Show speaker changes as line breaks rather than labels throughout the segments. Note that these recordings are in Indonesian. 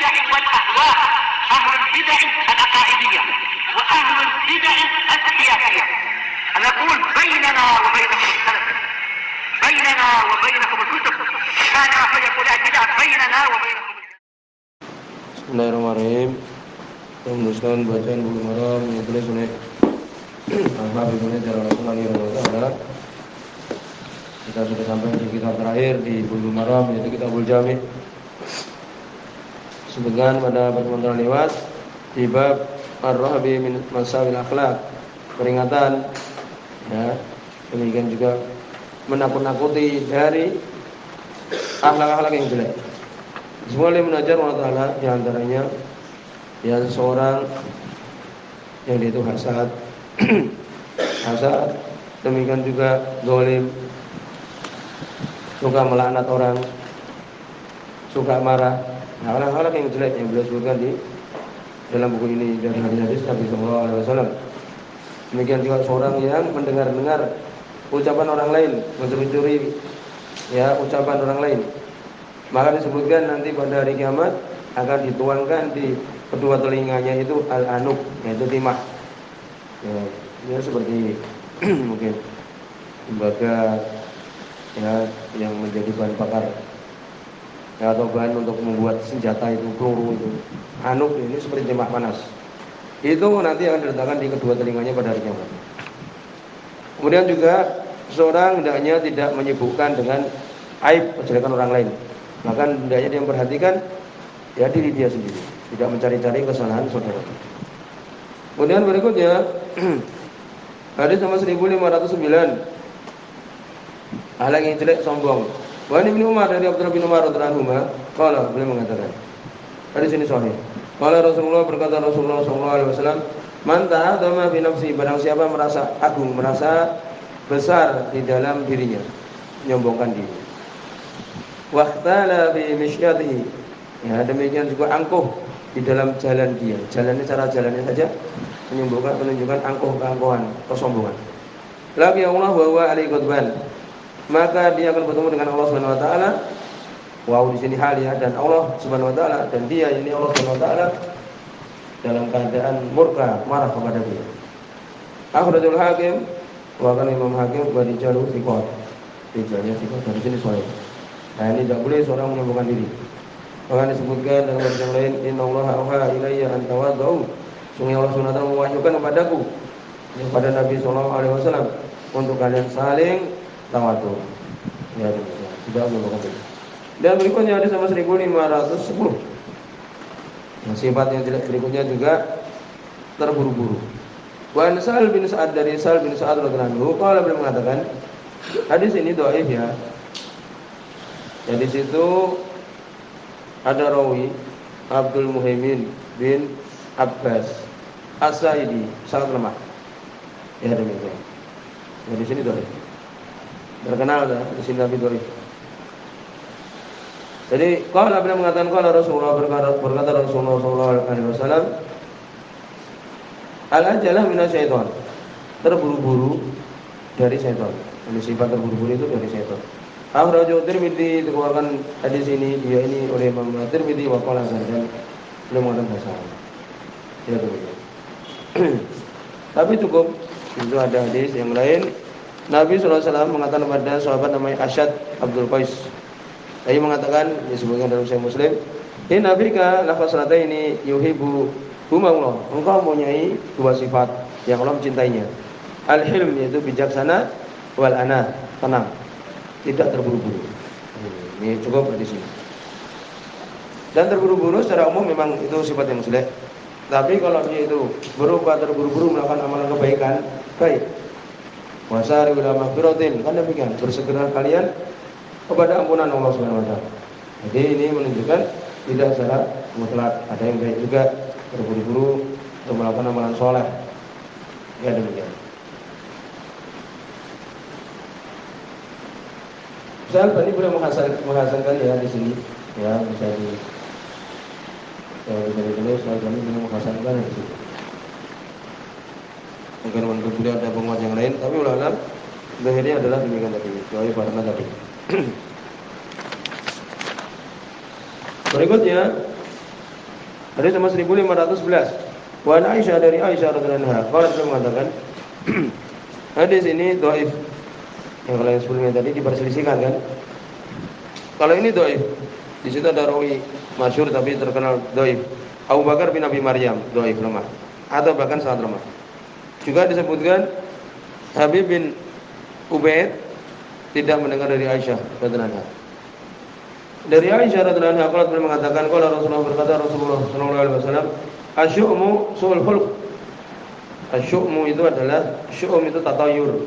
البدع والأهواء، أهل البدع العقائدية وأهل البدع السياسية. نقول بيننا وبينكم السلف، بيننا وبينكم الكتب، كان فيقول البدع بيننا وبينكم.
Bismillahirrahmanirrahim. Kita meneruskan bacaan Bulughul Maram yang ditulis oleh Al-Hafidz Ibnu Hajar Al-Asqalani rahimahullah. Kita sudah sampai di kitab terakhir di Bulughul Maram, yaitu Kitabul Jami'. Sebutkan pada pertemuan lewat di bab ar-rahbi min masawil akhlak, peringatan, ya, demikian juga menakut-nakuti dari akhlak-akhlak yang jelek. Semua Ibnu Hajar Allah Ta'ala di antaranya ya seseorang yang dia itu hasad, hasad, demikian juga zalim, suka melaknat orang, suka marah. Nah, hal-hal yang jelek yang beliau sebutkan di dalam buku ini dari hadis-hadis Nabi Sallallahu Alaihi Wasallam. Demikian juga seorang yang mendengar-dengar ucapan orang lain, mencuri-curi ya ucapan orang lain. Maka disebutkan nanti pada hari kiamat akan dituangkan di kedua telinganya itu al-anuk, yaitu timah. Ya seperti mungkin tembaga ya yang menjadi bahan bakar. Ya, atau bahan untuk membuat senjata itu, peluru itu. Anuk ini seperti timah panas. Itu nanti akan diletakkan di kedua telinganya pada hari kiamat. Kemudian juga seorang hendaknya tidak menyibukkan dengan aib kejelekan orang lain. Bahkan hendaknya dia memperhatikan ya diri dia sendiri, tidak mencari-cari kesalahan saudara. Kemudian berikutnya hadis nomor 1509. Akhlak yang jelek sombong. Wa Ibnu Umar dari Abdullah bin Umar radhiyallahu anhu, qala beliau mengatakan. Hadis ini sahih. Qala Rasulullah, berkata Rasulullah sallallahu alaihi wasallam, "Man ta'adzama fi nafsi, barang siapa merasa agung, merasa besar di dalam dirinya, menyombongkan diri. Waqtala fi mishyatihi, ya demikian juga angkuh di dalam jalan dia. Jalannya, cara jalannya saja menunjukkan angkuh, keangkuhan, kesombongan. Laqi Allah wa huwa alaihi ghadban, maka dia akan bertemu dengan Allah Subhanahu wa taala. Wow, di sini hal ya, dan Allah Subhanahu wa taala, dan dia ini Allah Subhanahu wa taala dalam keadaan murka, marah kepada dia. Akhrajul Hakim, wa kana Imam Hakim wa rijalu thiqat. Rijalnya thiqat, dari sini sahih. Nah, ini tidak boleh seorang menyombongkan diri. Bahkan disebutkan dalam hadis yang lain, innallaha auha ilayya an tawaddu. Sungguh Allah Subhanahu wa taala mewahyukan kepadaku, kepada Nabi sallallahu alaihi wasallam, untuk kalian saling tawadhu. Ya, tidak menyombongkan diri. Dan berikutnya hadis nomor 1510. Sifat yang jelek berikutnya juga terburu-buru. Wa Sa'al bin Sa'ad, dari Sa'al bin Sa'ad radhiyallahu anhu, qala, beliau mengatakan, hadis ini dhaif ya. Ya, di situ ada rawi Abdul Muhaimin bin Abbas As-Sa'idi, sangat lemah. Ya demikian. Ya, di sini dhaif. Terkenal dah di sini Nabi dhaif. Jadi qala, beliau mengatakan, qala Rasulullah, berkata Rasulullah sallallahu alaihi wasallam, al-ajalah minasyaiton, terburu-buru dari syaitan. Ini sifat terburu-buru itu dari syaitan. Akhrajahu Tirmidzi, dikeluarkan hadis ini dia ini oleh Imam Tirmidzi wa qala dan beliau mengatakan hasan. Ya demikian. Tapi cukup, itu ada hadis yang lain. Nabi sallallahu alaihi wasallam mengatakan kepada sahabat namanya Asyad Abdul Qais. Dia mengatakan, disebutkan dalam Sahih Muslim, "Inna bika lafazlataini yuhibbu huma Allah." Engkau mempunyai dua sifat yang Allah mencintainya. Al-hilm, yaitu bijaksana, wal ana, tenang, tidak terburu-buru. Ini cukup di sini. Dan terburu-buru secara umum memang itu sifat yang jelek. Tapi kalau dia itu berupa terburu-buru melakukan amalan kebaikan, baik. Wasari ila maghfiratin, kan demikian, bersegera kalian kepada ampunan Allah Subhanahu wa taala. Jadi ini menunjukkan tidak secara mutlak, ada yang baik juga terburu-buru untuk melakukan amalan soleh. Ya demikian. Misal tadi boleh menghasankan ya di sini, ya bisa ditulis. Saya tadi boleh menghasankan di sini. Mungkin untuk beliau ada penguat yang lain, tapi ulama akhirnya adalah demikian tadi. Kecuali pada tadi. Berikutnya Hadis nomor 1511. Wa an Aisyah dari Aisyah radhiyallahu anha, qala beliau mengatakan hadis ini dhaif. Yang kalau yang sebelumnya tadi diperselisihkan kan. Kalau ini dhaif. Di situ ada rawi masyhur tapi terkenal dhaif. Abu Bakar bin Abi Maryam, dhaif lemah. Atau bahkan sangat lemah. Juga disebutkan Habib bin Ubaid tidak mendengar dari Aisyah radhiyallahu anha. Dari Aisyah radhiyallahu anha qala beliau mengatakan qala Rasulullah berkata Rasulullah sallallahu alaihi wasallam asyu'mu su'ul khuluq. Asyu'mu itu adalah syu'um itu tatayur.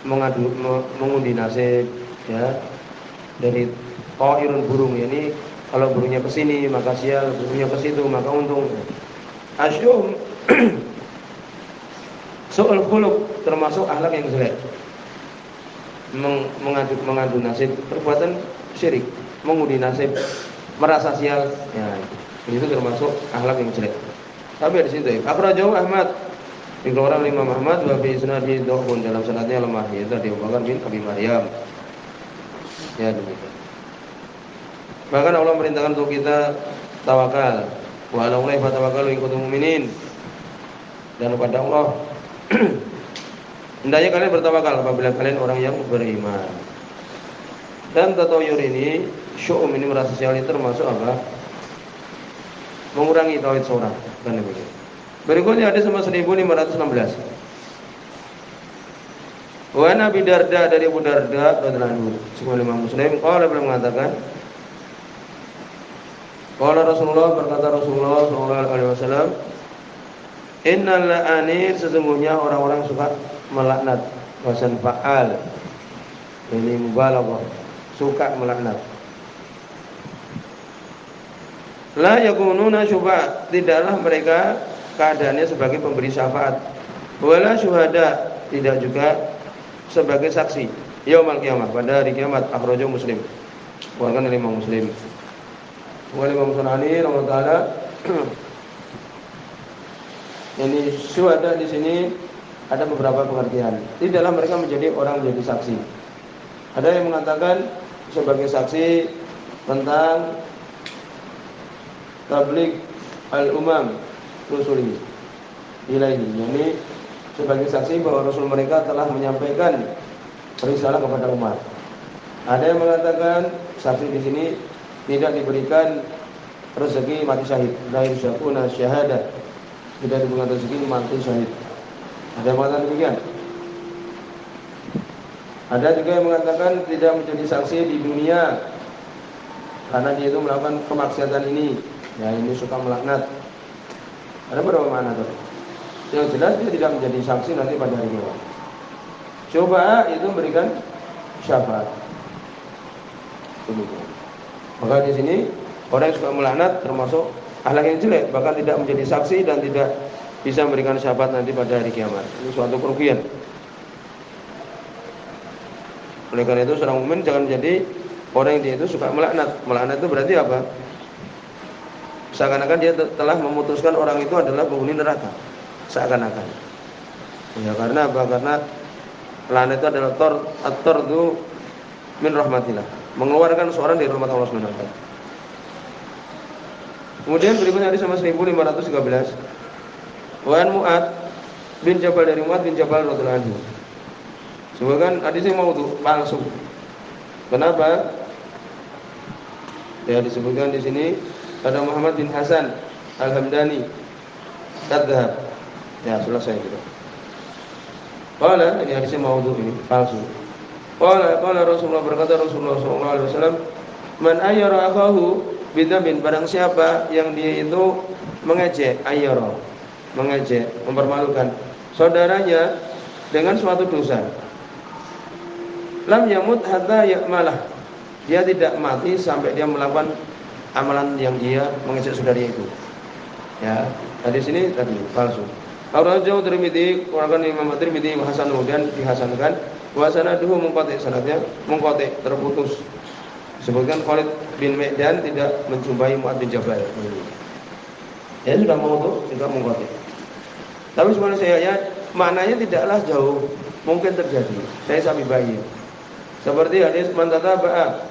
Mengundi nasib ya. Dari qairun burung ini kalau burungnya ke sini maka sial, burungnya ke situ maka untung. Asyu'um su'ul khuluq termasuk akhlak yang jelek. Mengadu nasib, perbuatan syirik, mengundi nasib, merasa sial, ya itu termasuk akhlak yang jelek. Tapi di situ, akhrajahu Ahmad, dikeluarkan oleh Imam Ahmad, wa fi isnadihi dha'fun, dalam sanadnya lemah, yaitu dari Abu Bakar bin Abi Maryam. Ya demikian. Bahkan Allah merintahkan untuk kita tawakal, wa 'ala Allahi fatawakkalu in kuntum mu'minin. Dan kepada Allah hendaknya kalian bertawakal apabila kalian orang yang beriman. Dan tatayur ini, syu'um ini merasa sial itu termasuk apa? Mengurangi tauhid seorang. Kan demikian. Berikutnya ada sama 1516. Wa Nabi Darda dari Abu Darda radhiyallahu anhu, sebuah Imam Muslim, qala beliau mengatakan, qala Rasulullah berkata Rasulullah sallallahu alaihi wasallam, innal la'anir sesungguhnya orang-orang suka melaknat, wasan fa'al. Ini mubalaghah, suka melaknat. La yakununa syufa'a, tidaklah mereka keadaannya sebagai pemberi syafaat. Wala syuhada, tidak juga sebagai saksi. Yaumul qiyamah, pada hari kiamat. Akhrajahu Muslim. Keluarkan oleh Imam Muslim. Wa Imam Sunani rahimahullah taala. Ini syuhada di sini ada beberapa pengertian. Tidaklah mereka menjadi orang menjadi saksi. Ada yang mengatakan sebagai saksi tentang tabligh al-umam rusuli ilaihi, yakni sebagai saksi bahwa Rasul mereka telah menyampaikan risalah kepada umat. Ada yang mengatakan saksi di sini tidak diberikan rezeki mati syahid, la yusyakuna syahadah, tidak diberikan rezeki mati syahid. Ada yang mengatakan demikian. Ada juga yang mengatakan tidak menjadi saksi di dunia karena dia itu melakukan kemaksiatan ini. Ya ini suka melaknat. Ada berapa makna tuh? Yang jelas dia tidak menjadi saksi nanti pada hari kiamat. Coba itu memberikan syafaat. Demikian. Maka di sini orang yang suka melaknat termasuk akhlak yang jelek, bahkan tidak menjadi saksi dan tidak bisa memberikan syafaat nanti pada hari kiamat. Ini suatu kerugian. Oleh karena itu seorang mukmin jangan menjadi orang yang dia itu suka melaknat. Melaknat itu berarti apa? Seakan-akan dia telah memutuskan orang itu adalah penghuni neraka. Seakan-akan. Ya karena apa? Karena laknat itu adalah at-tardu min rahmatillah, mengeluarkan seorang dari rahmat Allah Subhanahu wa taala. Kemudian berikutnya hadis nomor 1513. Wa an Mu'ad bin Jabal dari Mu'ad bin Jabal radhiyallahu anhu. Sebagian hadisnya maudhu, palsu. Kenapa? Ya disebutkan di sini ada Muhammad bin Hasan Al-Hamdani kadzdzab. Ya selesai gitu. Qala ini hadisnya maudhu, ini palsu. Qala Rasulullah berkata Rasulullah sallallahu alaihi wasallam, man ayyara akahu bidambin, barang siapa yang dia itu mengejek, ayyara, mengejek, mempermalukan saudaranya dengan suatu dosa. Lam yamut hatta ya'malah, dia tidak mati sampai dia melakukan amalan yang dia mengejek saudaranya itu. Ya, tadi sini tadi palsu. Akhrajahu Tirmidzi, keluarkan Imam Tirmidzi hasan dan dihasankan. Wa sanaduhu munqati', sanadnya munqati', terputus. Disebutkan Khalid bin Ma'dan tidak menjumpai Mu'ad bin Jabal. Ya sudah mau tuh juga munqati'. Tapi sebenarnya saya ya maknanya tidaklah jauh mungkin terjadi. Saya sampai bayi. Seperti hadis man tataba'a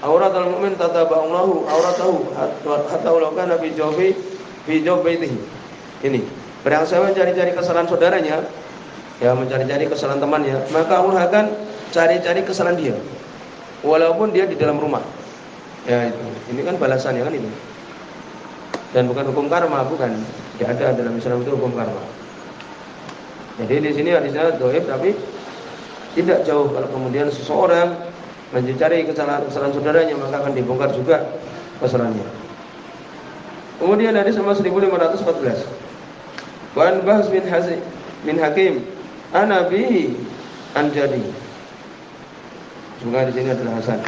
auratal mu'min tataba'allahu auratahu hatta law kana fi jawfi baitihi. Ini, barang siapa mencari-cari kesalahan saudaranya, ya mencari-cari kesalahan temannya, maka Allah akan cari-cari kesalahan dia walaupun dia di dalam rumah. Ya itu. Ini kan balasannya kan itu. Dan bukan hukum karma, bukan. Tidak ada dalam Islam itu hukum karma. Jadi di sini hadisnya dhaif tapi tidak jauh kalau kemudian seseorang mencari kesalahan saudaranya maka akan dibongkar juga kesalahannya. Kemudian hadis nomor 1514. Wan Bahs bin Hakim ana bihi an jadi. Juga di sini adalah hasan.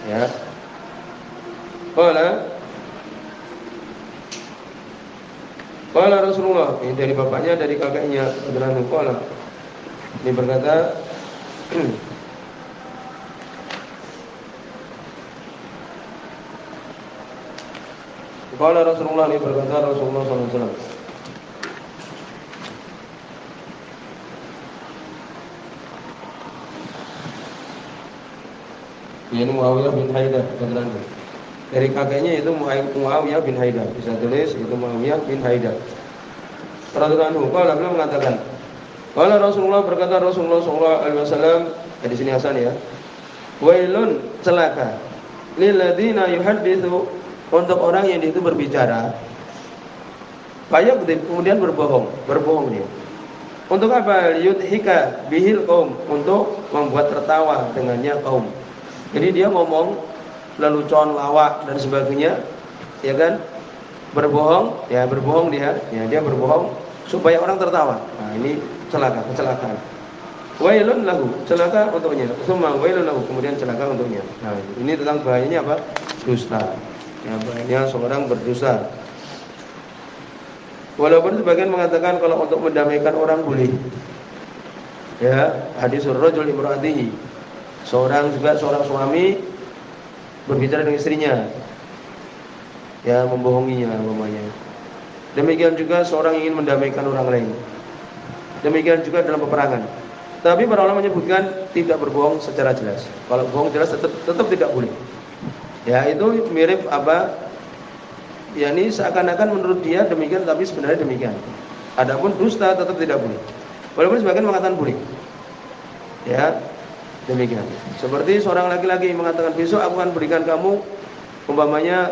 Ya. Qala Rasulullah, ini dari bapaknya, dari kakaknya, adalah qala. Ini berkata qala Rasulullah, ini berkata Rasulullah sallallahu alaihi wasallam. Ini Muawiyah bin Haidah radhiyallahu. Dari kakeknya itu Muawiyah bin Haidah. Bisa tulis itu Muawiyah bin Haidah radhiyallahu anhu. Qala beliau mengatakan, qala Rasulullah, berkata Rasulullah sallallahu alaihi wasallam, di sini hasan ya. Wailun, celaka lil ladzina yuhadditsu, untuk orang yang itu berbicara, fayakdzib, kemudian berbohong dia. Untuk apa? Yudhika bihil qaum, untuk membuat tertawa dengannya kaum. Jadi dia ngomong lelucon, lawak dan sebagainya, ya kan? Berbohong dia, dia berbohong supaya orang tertawa. Nah, ini kecelakaan. Wailun lahu, celaka untuknya. Summa wailun lahu, kemudian celaka untuknya. Nah, ini tentang bahayanya apa? Dusta. Ya, bahayanya seorang berdusta. Walaupun sebagian mengatakan kalau untuk mendamaikan orang boleh. Ya, hadisul rajul imraatihi. Seorang suami berbicara dengan istrinya, ya membohonginya umpamanya. Demikian juga seorang ingin mendamaikan orang lain. Demikian juga dalam peperangan. Tapi para ulama menyebutkan tidak berbohong secara jelas. Kalau bohong jelas tetap tidak boleh. Ya itu mirip apa? Ya ini seakan-akan menurut dia demikian tapi sebenarnya demikian. Adapun dusta tetap tidak boleh. Walaupun sebagian mengatakan boleh. Ya. Demikian. Seperti seorang laki-laki mengatakan besok aku akan berikan kamu umpamanya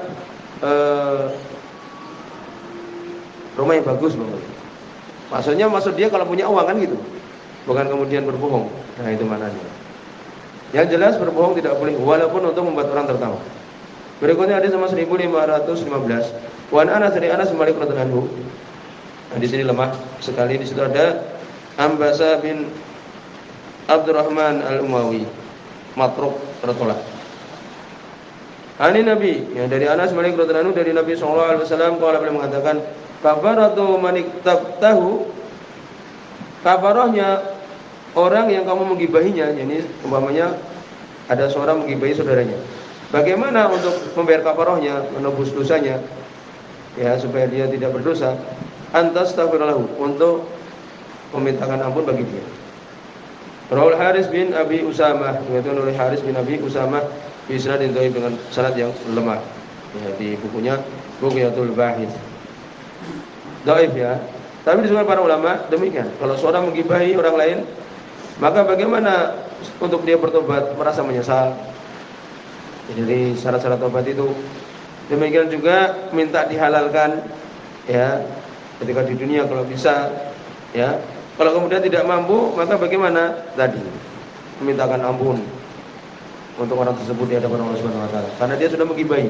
rumah yang bagus, maksud dia kalau punya uang kan gitu. Bukan kemudian berbohong. Nah, itu maknanya. Yang jelas berbohong tidak boleh walaupun untuk membuat orang tertawa. Berikutnya hadis nomor 1515. Wan Anas, dari Anas bin Malik radhiyallahu anhu. Nah, di sini lemah sekali, di situ ada Ambasa bin Abdurrahman al-Umawi matruk tertolak. Ani Nabi, yang dari Anas bin Malik radhiyallahu anhu, dari Nabi sallallahu alaihi wasallam, qala beliau mengatakan, kafaratu man iktabtahu, kafarahnya orang yang kamu menggibahinya, yakni umpamanya ada seorang menggibahi saudaranya. Bagaimana untuk membayar kafarahnya, menebus dosanya? Ya, supaya dia tidak berdosa. Antastaghfirlahu, untuk memintakan ampun bagi dia. Rawal Haris bin Abi Usamah, yaitu oleh Haris bin Abi Usamah bi isnadin dhaif, dengan sanad yang lemah. Ya, di bukunya Bughyatul Bahith. Dhaif ya. Tapi disebutkan para ulama demikian. Kalau seorang menggibahi orang lain, maka bagaimana untuk dia bertobat, merasa menyesal. Jadi syarat-syarat tobat itu. Demikian juga minta dihalalkan ya ketika di dunia kalau bisa ya. Kalau kemudian tidak mampu, maka bagaimana? Tadi memintakan ampun untuk orang tersebut di hadapan Allah Subhanahu wa taala, karena dia sudah menggibahi.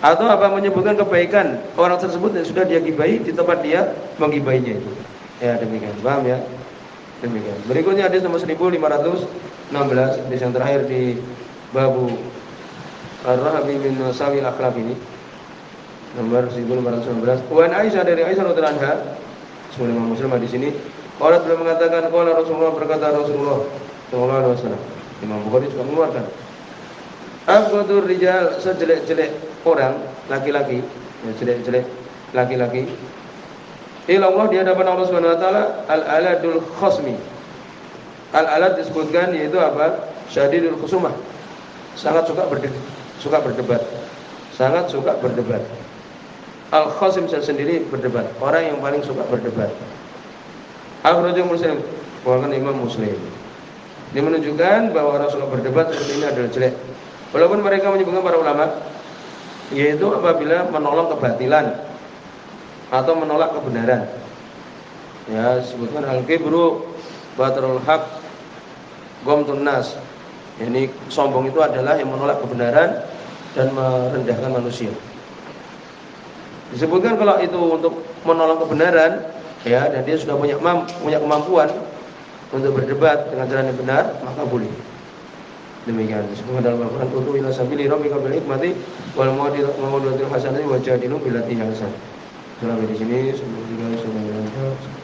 Atau apa, menyebutkan kebaikan orang tersebut yang sudah dia gibahi di tempat dia menggibahinya itu. Ya, demikian. Paham ya? Demikian. Berikutnya hadis nomor 1516, hadis yang terakhir di babu Ar-Rahabi min Sawil Akhlaq ini. Nomor 1519. Wan Aisyah, dari Aisyah radhiyallahu anha, sebagaimana Imam Muslim di sini, orang beliau mengatakan, qala Rasulullah, berkata Rasulullah sallallahu alaihi wasallam. Imam Bukhari juga mengeluarkan, afqadur rijal, sejelek-jelek orang laki-laki, ya, jelek-jelek laki-laki, ila Allah, di hadapan Allah Subhanahu wa taala, al-aladul khasmi. Al-alad disebutkan yaitu apa? Syadidul khusumah. sangat suka berdebat. Sangat suka berdebat. Al-Qasim sendiri berdebat, orang yang paling suka berdebat. Akhrajul Muslim, bahkan Imam Muslim. Ini menunjukkan bahwa orang suka berdebat seperti ini adalah jelek. Walaupun mereka menyebutkan para ulama, yaitu apabila menolong kebatilan atau menolak kebenaran. Ya, sebutkan al-kibru batrul haq ghamtun nas. Yani sombong itu adalah yang menolak kebenaran dan merendahkan manusia. Disebutkan kalau itu untuk menolong kebenaran, ya, dan dia sudah punya kemampuan untuk berdebat dengan jalan yang benar, maka boleh. Demikian disebutkan dalam Al-Qur'an, "Utu ila sabili rabbika bil hikmati wal mau'izatil hasanati wajadilu billati ahsan." Sampai di sini sebelum